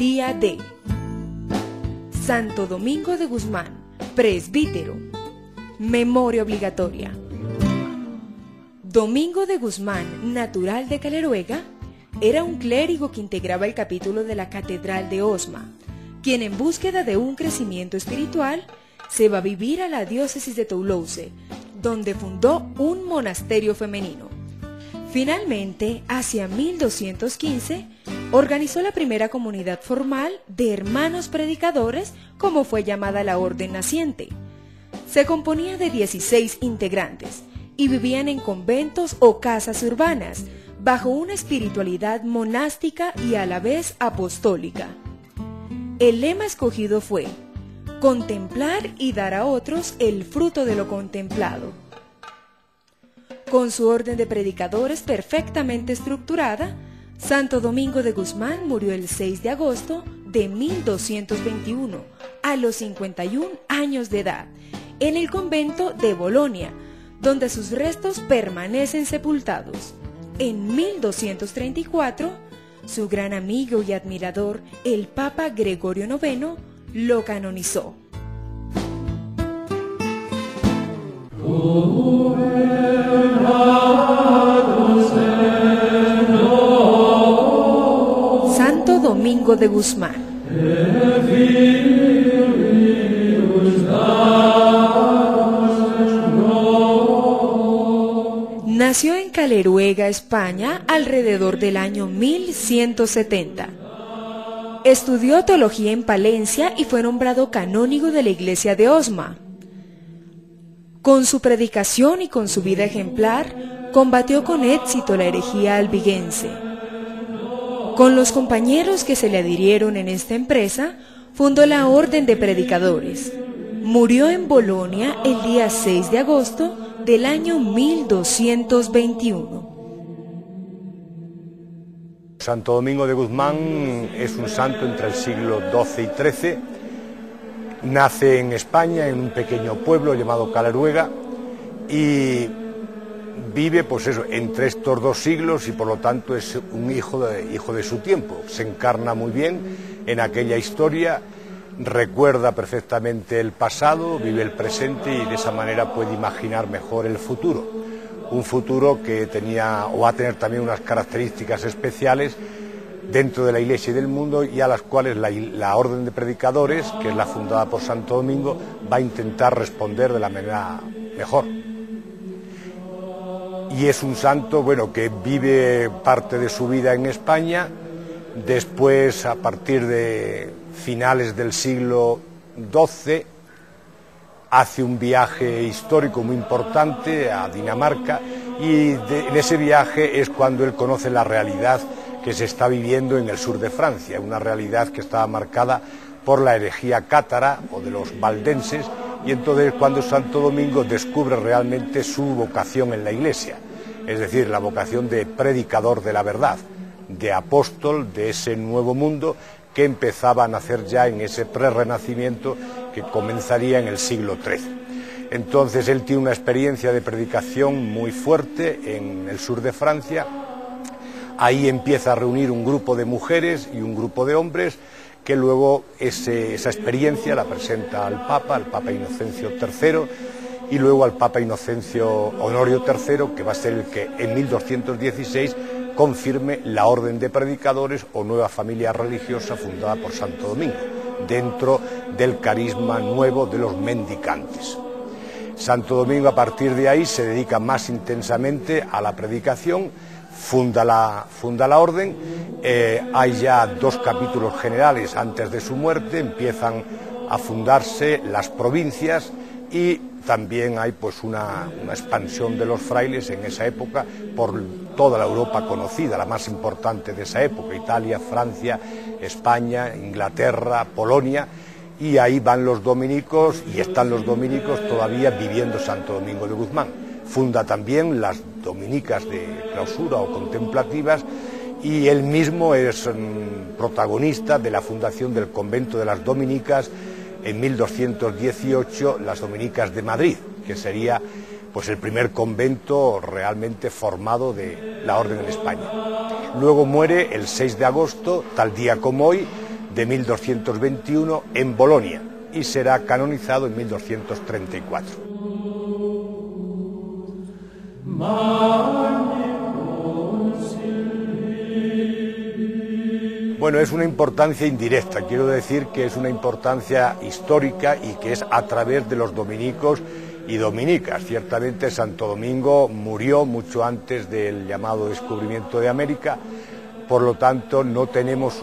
Día de Santo Domingo de Guzmán, presbítero. Memoria obligatoria. Domingo de Guzmán, natural de Caleruega, era un clérigo que integraba el capítulo de la Catedral de Osma, quien en búsqueda de un crecimiento espiritual se va a vivir a la diócesis de Toulouse, donde fundó un monasterio femenino. Finalmente, hacia 1215, organizó la primera comunidad formal de hermanos predicadores, como fue llamada la orden naciente. Se componía de 16 integrantes y vivían en conventos o casas urbanas, bajo una espiritualidad monástica y a la vez apostólica. El lema escogido fue: contemplar y dar a otros el fruto de lo contemplado. Con su orden de predicadores perfectamente estructurada, Santo Domingo de Guzmán murió el 6 de agosto de 1221, a los 51 años de edad, en el convento de Bolonia, donde sus restos permanecen sepultados. En 1234, su gran amigo y admirador, el Papa Gregorio IX, lo canonizó. Santo Domingo de Guzmán. Nació en Caleruega, España, alrededor del año 1170. Estudió teología en Palencia y fue nombrado canónigo de la iglesia de Osma. Con su predicación y con su vida ejemplar, combatió con éxito la herejía albigense. Con los compañeros que se le adhirieron en esta empresa, fundó la Orden de Predicadores. Murió en Bolonia el día 6 de agosto del año 1221. Santo Domingo de Guzmán es un santo entre el siglo XII y XIII. Nace en España, en un pequeño pueblo llamado Caleruega, y vive pues eso, entre estos dos siglos, y por lo tanto es un hijo de su tiempo. Se encarna muy bien en aquella historia, recuerda perfectamente el pasado, vive el presente y de esa manera puede imaginar mejor el futuro. Un futuro que tenía o va a tener también unas características especiales dentro de la Iglesia y del mundo, y a las cuales la Orden de Predicadores, que es la fundada por Santo Domingo, va a intentar responder de la manera mejor. Y es un santo, bueno, que vive parte de su vida en España. Después, a partir de finales del siglo XII, hace un viaje histórico muy importante a Dinamarca, y en ese viaje es cuando él conoce la realidad que se está viviendo en el sur de Francia, una realidad que estaba marcada por la herejía cátara o de los valdenses, y entonces cuando Santo Domingo descubre realmente su vocación en la Iglesia, es decir, la vocación de predicador de la verdad, de apóstol de ese nuevo mundo que empezaba a nacer ya en ese prerrenacimiento que comenzaría en el siglo XIII. Entonces él tiene una experiencia de predicación muy fuerte en el sur de Francia. Ahí empieza a reunir un grupo de mujeres y un grupo de hombres, que luego esa experiencia la presenta al Papa Inocencio III, y luego al Papa Honorio III, que va a ser el que en 1216 confirme la Orden de Predicadores o nueva familia religiosa fundada por Santo Domingo, dentro del carisma nuevo de los mendicantes. Santo Domingo, a partir de ahí, se dedica más intensamente a la predicación, funda la orden. Hay ya 2 capítulos generales antes de su muerte, empiezan a fundarse las provincias, y también hay pues una expansión de los frailes en esa época por toda la Europa conocida, la más importante de esa época: Italia, Francia, España, Inglaterra, Polonia, y ahí van los dominicos, y están los dominicos todavía viviendo Santo Domingo de Guzmán. Funda también las dominicas de clausura o contemplativas, y él mismo es protagonista de la fundación del convento de las dominicas en 1218, las dominicas de Madrid, que sería pues el primer convento realmente formado de la orden en España. Luego muere el 6 de agosto, tal día como hoy, de 1221 en Bolonia y será canonizado en 1234. Bueno, es una importancia indirecta, quiero decir que es una importancia histórica y que es a través de los dominicos y dominicas. Ciertamente Santo Domingo murió mucho antes del llamado descubrimiento de América, por lo tanto no tenemos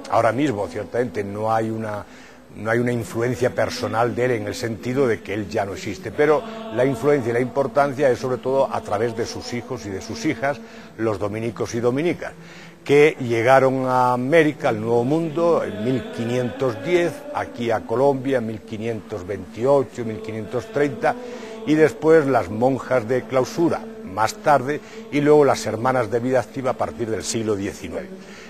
ahora mismo ciertamente no hay una influencia personal de él en el sentido de que él ya no existe, pero la influencia y la importancia es sobre todo a través de sus hijos y de sus hijas, los dominicos y dominicas, que llegaron a América, al Nuevo Mundo, en 1510, aquí a Colombia en 1528, 1530, y después las monjas de clausura más tarde, y luego las hermanas de vida activa a partir del siglo XIX.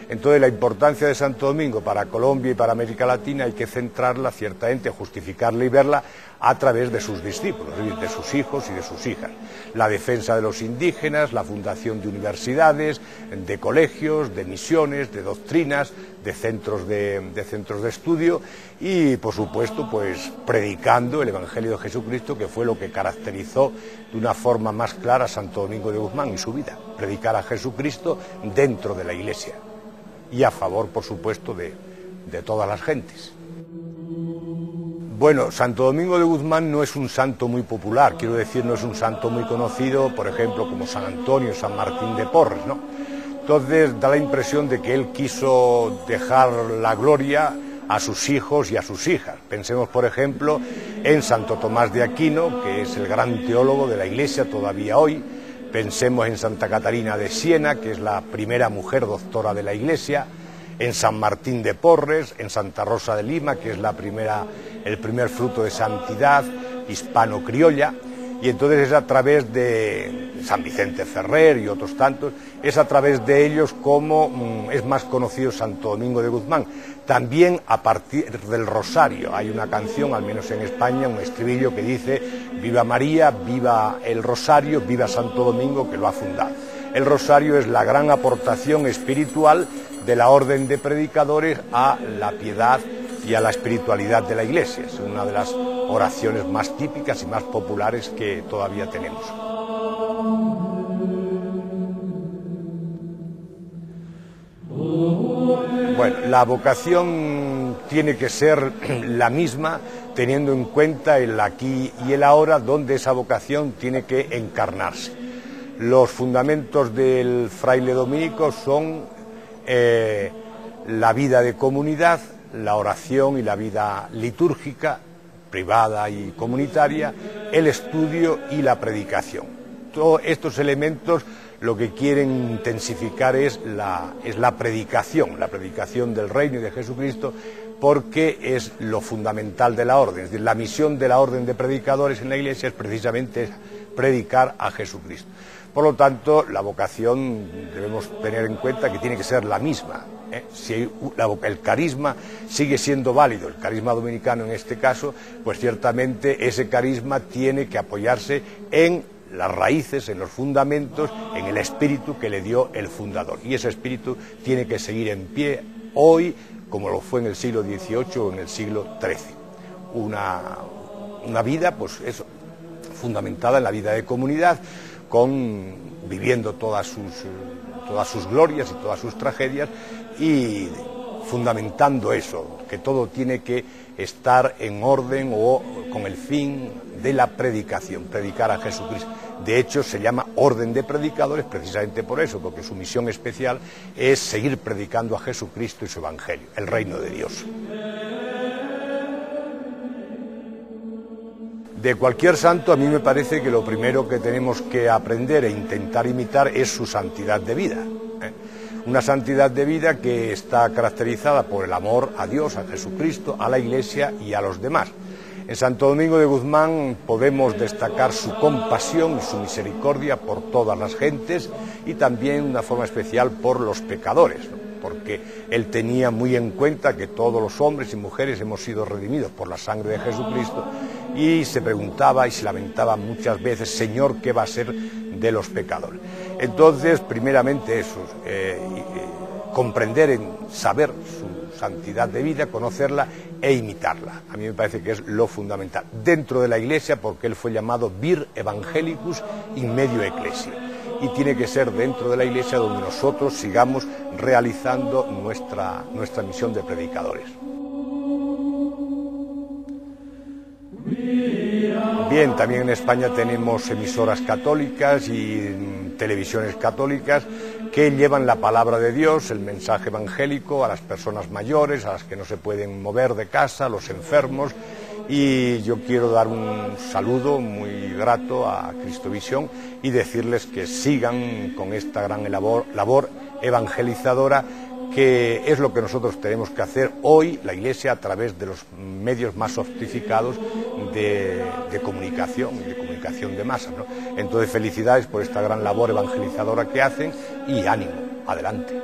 Entonces la importancia de Santo Domingo para Colombia y para América Latina hay que centrarla, ciertamente, justificarla y verla a través de sus discípulos, es decir, de sus hijos y de sus hijas. La defensa de los indígenas, la fundación de universidades, de colegios, de misiones, de doctrinas, de centros de estudio y, por supuesto, pues predicando el Evangelio de Jesucristo, que fue lo que caracterizó de una forma más clara a Santo Domingo de Guzmán y su vida, predicar a Jesucristo dentro de la Iglesia y a favor, por supuesto, de todas las gentes. Bueno, Santo Domingo de Guzmán no es un santo muy popular, quiero decir, no es un santo muy conocido, por ejemplo, como San Antonio, San Martín de Porres, ¿no? Entonces da la impresión de que él quiso dejar la gloria a sus hijos y a sus hijas. Pensemos, por ejemplo, en Santo Tomás de Aquino, que es el gran teólogo de la Iglesia todavía hoy. Pensemos en Santa Catarina de Siena, que es la primera mujer doctora de la Iglesia, en San Martín de Porres, en Santa Rosa de Lima, que es el primer fruto de santidad hispano-criolla, y entonces es a través de San Vicente Ferrer y otros tantos, es a través de ellos como es más conocido Santo Domingo de Guzmán. También a partir del Rosario, hay una canción, al menos en España, un estribillo que dice: viva María, viva el Rosario, viva Santo Domingo que lo ha fundado. El Rosario es la gran aportación espiritual de la orden de predicadores a la piedad y a la espiritualidad de la Iglesia. Es una de las oraciones más típicas y más populares que todavía tenemos. Bueno, la vocación tiene que ser la misma, teniendo en cuenta el aquí y el ahora, donde esa vocación tiene que encarnarse. Los fundamentos del fraile dominico son la vida de comunidad, la oración y la vida litúrgica, privada y comunitaria, el estudio y la predicación. Todos estos elementos lo que quieren intensificar es la predicación del reino y de Jesucristo, porque es lo fundamental de la orden. Es decir, la misión de la orden de predicadores en la Iglesia es precisamente predicar a Jesucristo. Por lo tanto, la vocación debemos tener en cuenta que tiene que ser la misma. Si el carisma sigue siendo válido, el carisma dominicano en este caso, pues ciertamente ese carisma tiene que apoyarse en las raíces, en los fundamentos, en el espíritu que le dio el fundador. Y ese espíritu tiene que seguir en pie hoy, como lo fue en el siglo XVIII o en el siglo XIII. Una vida, pues eso, fundamentada en la vida de comunidad, viviendo todas sus glorias y todas sus tragedias, y fundamentando eso, que todo tiene que estar en orden o con el fin de la predicación, predicar a Jesucristo. De hecho, se llama orden de predicadores precisamente por eso, porque su misión especial es seguir predicando a Jesucristo y su Evangelio, el reino de Dios. De cualquier santo, a mí me parece que lo primero que tenemos que aprender e intentar imitar es su santidad de vida. Una santidad de vida que está caracterizada por el amor a Dios, a Jesucristo, a la Iglesia y a los demás. En Santo Domingo de Guzmán podemos destacar su compasión y su misericordia por todas las gentes y también de una forma especial por los pecadores, ¿no? Porque él tenía muy en cuenta que todos los hombres y mujeres hemos sido redimidos por la sangre de Jesucristo, y se preguntaba y se lamentaba muchas veces: Señor, ¿qué va a ser de los pecadores? Entonces, primeramente eso, comprender, saber su santidad de vida, conocerla e imitarla. A mí me parece que es lo fundamental dentro de la Iglesia, porque él fue llamado vir evangelicus in medio ecclesia, y tiene que ser dentro de la Iglesia donde nosotros sigamos realizando nuestra misión de predicadores. Bien, también en España tenemos emisoras católicas y televisiones católicas que llevan la palabra de Dios, el mensaje evangélico a las personas mayores, a las que no se pueden mover de casa, a los enfermos, y yo quiero dar un saludo muy grato a Cristovisión y decirles que sigan con esta gran labor evangelizadora, que es lo que nosotros tenemos que hacer hoy, la Iglesia, a través de los medios más sofisticados de comunicación de masas, ¿no? Entonces, felicidades por esta gran labor evangelizadora que hacen y ánimo, adelante.